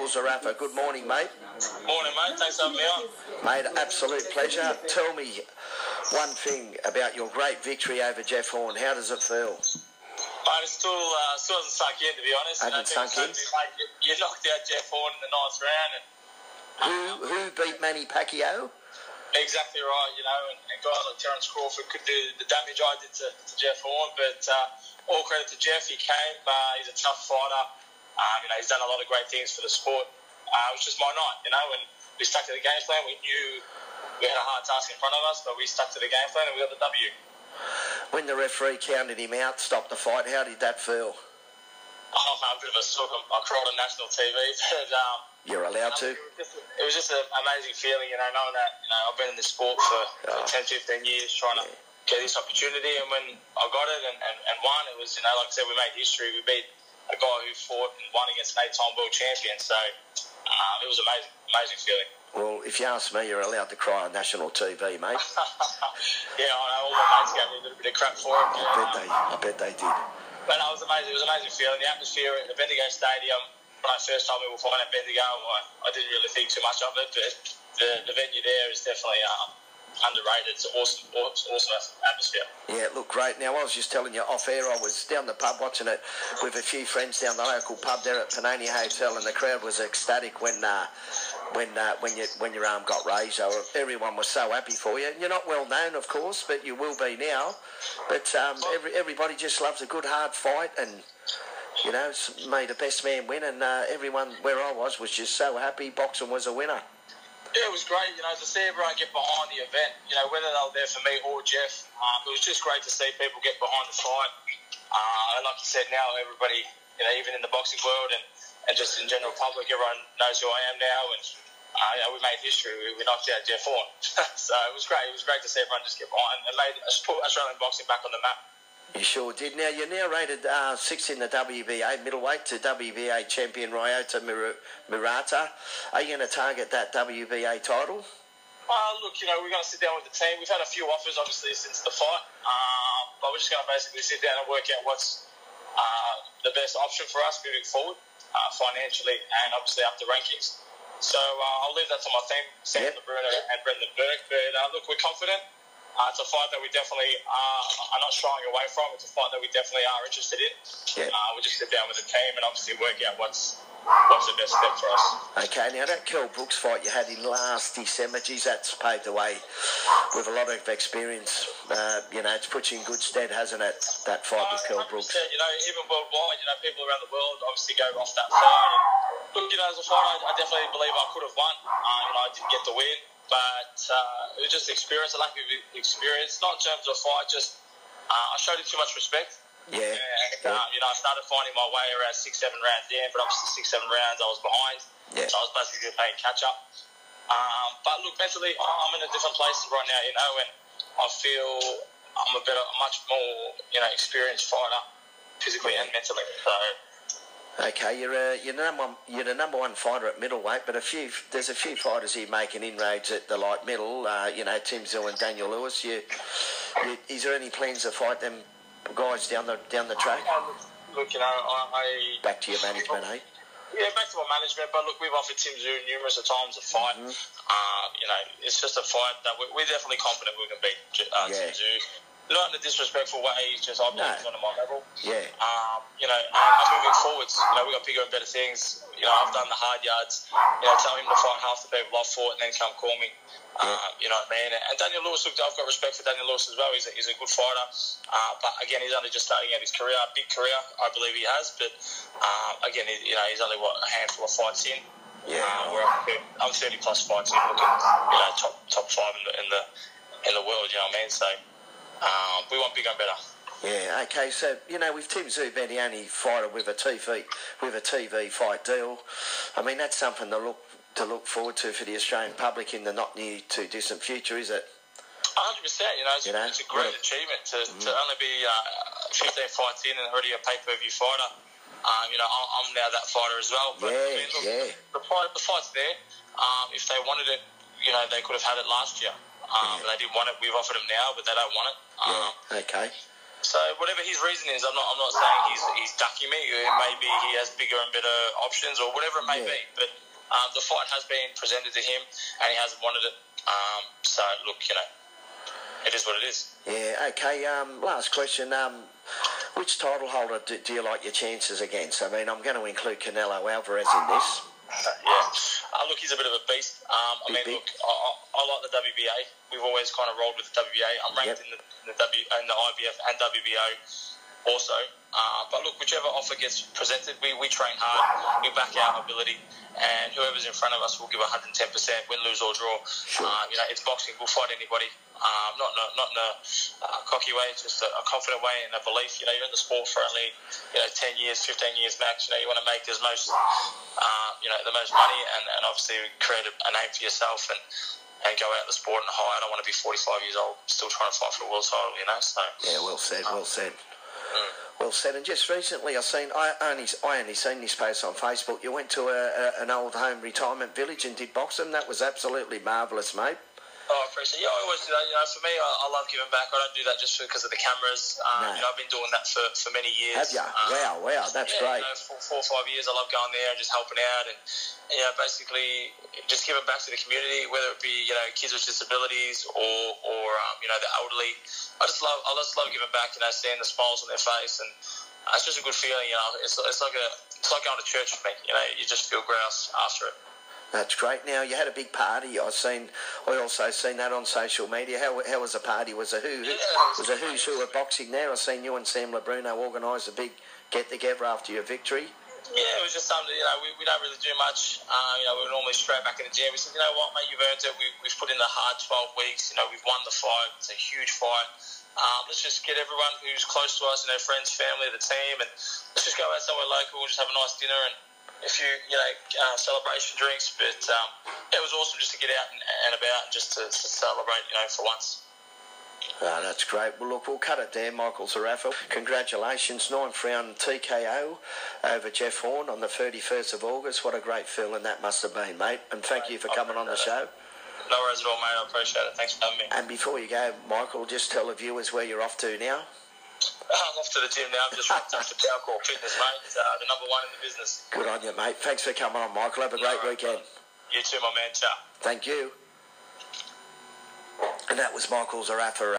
Zerafa. Good morning, mate. Morning, mate. Thanks for having me on. Mate, absolute pleasure. Tell me one thing about your great victory over Jeff Horn. How does it feel? Mate, it still hasn't sunk in, to be honest. Hasn't sunk in? You knocked out Jeff Horn in the 9th round. And, who beat Manny Pacquiao? Exactly right, and guys like Terence Crawford could do the damage I did to Jeff Horn, but all credit to Jeff. He came, he's a tough fighter, he's done a lot of great things for the sport. It was just my night, and we stuck to the game plan. We knew we had a hard task in front of us, but we stuck to the game plan and we got the W. When the referee counted him out, stopped the fight, how did that feel? Oh, man, a bit of a sook. I cried on national TV, but you're allowed to. It was just an amazing feeling, knowing that I've been in this sport for 10, 15 years trying to get this opportunity, and when I got it and won, it was, like I said, we made history. We beat a guy who fought and won against an 8-time world champion, so it was an amazing feeling. Well, if you ask me, you're allowed to cry on national TV, mate. Yeah, I know. All my mates gave me a little bit of crap for it. I bet they did. But it was amazing. It was an amazing feeling. The atmosphere at the Bendigo Stadium, when I first told me we were fighting at Bendigo, I didn't really think too much of it, but the venue there is definitely underrated. It's an awesome atmosphere. Yeah, look, great. Now, I was just telling you off air, I was down the pub watching it with a few friends down the local pub there at Panania Hotel, and the crowd was ecstatic when your arm got raised. So everyone was so happy for you. You're not well known, of course, but you will be now. But everybody just loves a good hard fight, and made the best man win, and everyone where I was just so happy. Boxing was a winner. Yeah, it was great, to see everyone get behind the event, whether they were there for me or Jeff. It was just great to see people get behind the fight. And like you said, now everybody, even in the boxing world and just in general public, everyone knows who I am now. And we made history. We knocked out Jeff Horn. So it was great. It was great to see everyone just get behind and made Australian boxing back on the map. You sure did. Now, you're now rated 6th in the WBA middleweight to WBA champion Ryota Murata. Are you going to target that WBA title? Look, we're going to sit down with the team. We've had a few offers, obviously, since the fight. But we're just going to basically sit down and work out what's the best option for us moving forward, financially and obviously up the rankings. So I'll leave that to my team, Sam Bruno and Brendan Burke. But look, we're confident. It's a fight that we definitely are not shying away from. It's a fight that we definitely are interested in. Yeah. We'll just sit down with the team and obviously work out what's the best step for us. Okay, now that Kell Brooks fight you had in last December, geez, that's paved the way with a lot of experience. It's put you in good stead, hasn't it, that fight with Kell Brooks? Even worldwide, people around the world obviously go off that fight. And, look, as a fight, I definitely believe I could have won. I didn't get the win. But it was just experience, a lack of experience, not in terms of fight, just I showed him too much respect. Yeah. And, I started finding my way around 6-7 rounds in, but obviously 6-7 rounds I was behind. Yeah. So I was basically playing catch up. But look, mentally, I'm in a different place right now, and I feel I'm a much more, experienced fighter, physically and mentally. So. Okay, you're the number one fighter at middleweight, but there's a few fighters here making inroads at the light middle. Tim Zill and Daniel Lewis. Is there any plans to fight them guys down the track? Look, back to your management, eh? Yeah, back to my management. But look, we've offered Tim Zill numerous times a fight. Mm-hmm. It's just a fight that we're definitely confident we can beat Tim Zill. Not in a disrespectful way, he's just I believe he's on my level. Yeah. I'm moving forwards. We've got bigger and better things. I've done the hard yards. Tell him to fight half the people I've fought and then come call me. You know what I mean? And Daniel Lewis, look, I've got respect for Daniel Lewis as well. He's a good fighter. But again, he's only just starting out his career. A big career, I believe he has. But again, he's only a handful of fights in. Yeah. I'm 30 plus fights in, looking top 5 in the world. You know what I mean? So. We want bigger and better. Yeah, okay, so, with Tim Zill being the only fighter with a TV fight deal, I mean, that's something to look forward to for the Australian public in the not near too distant future, is it? 100%, it's a great achievement to only be 15 fights in and already a pay-per-view fighter. I'm now that fighter as well. But, the fight's there. If they wanted it, they could have had it last year. But they didn't want it. We've offered them now, but they don't want it. Okay. So whatever his reason is, I'm not saying he's ducking me. Maybe he has bigger and better options or whatever it may be. But the fight has been presented to him and he hasn't wanted it. So look, it is what it is. Yeah. Okay. Last question. Which title holder do you like your chances against? I mean, I'm going to include Canelo Alvarez in this. Look, he's a bit of a beast. I like the WBA. We've always kind of rolled with the WBA. I'm ranked in the IBF and WBO also. But look, whichever offer gets presented, we train hard, we back our ability, and whoever's in front of us will give 110%, win, lose or draw. Sure. It's boxing. We'll fight anybody. Not in a cocky way, just a confident way and a belief. You're in the sport for only 10 years, 15 years max. You want to make the most money and obviously create a name for yourself and go out in the sport and high. I don't want to be 45 years old still trying to fight for a world title. So yeah, well said. Well said. And just recently, I only seen this post on Facebook. You went to an old home retirement village and did boxing. That was absolutely marvellous, mate. Oh, I appreciate it. Yeah, I always do that. For me, I love giving back. I don't do that just because of the cameras. No. I've been doing that for many years. Have you? Wow, that's great. For 4 or 5 years, I love going there and just helping out and basically just giving back to the community, whether it be kids with disabilities or the elderly. I just love giving back. Seeing the smiles on their face, and it's just a good feeling. It's like going to church for me. You just feel grouse after it. That's great. Now, you had a big party. I also seen that on social media. How was the party? Was a who's who of boxing there? I seen you and Sam Labruno organise a big get-together after your victory. Yeah, it was just something, we don't really do much. We're normally straight back in the gym. We said, what, mate, you've earned it. We've put in the hard 12 weeks. We've won the fight. It's a huge fight. Let's just get everyone who's close to us, friends, family, the team, and let's just go out somewhere local, just have a nice dinner and a few, celebration drinks. But it was awesome just to get out and about and just to celebrate, for once. Oh, that's great. Well, look, we'll cut it there, Michael Zerafa. Congratulations, 9th round TKO over Jeff Horn on the 31st of August. What a great feeling that must have been, mate. And thank you for coming on the show. No worries at all, mate. I appreciate it. Thanks for having me. And before you go, Michael, just tell the viewers where you're off to now. I'm off to the gym now. I'm just wrapped up for Powercore Fitness, mate. It's the number one in the business. Good on you, mate. Thanks for coming on, Michael. Have a great weekend. You too, my man. Ciao. Thank you. And that was Michael Zerafa.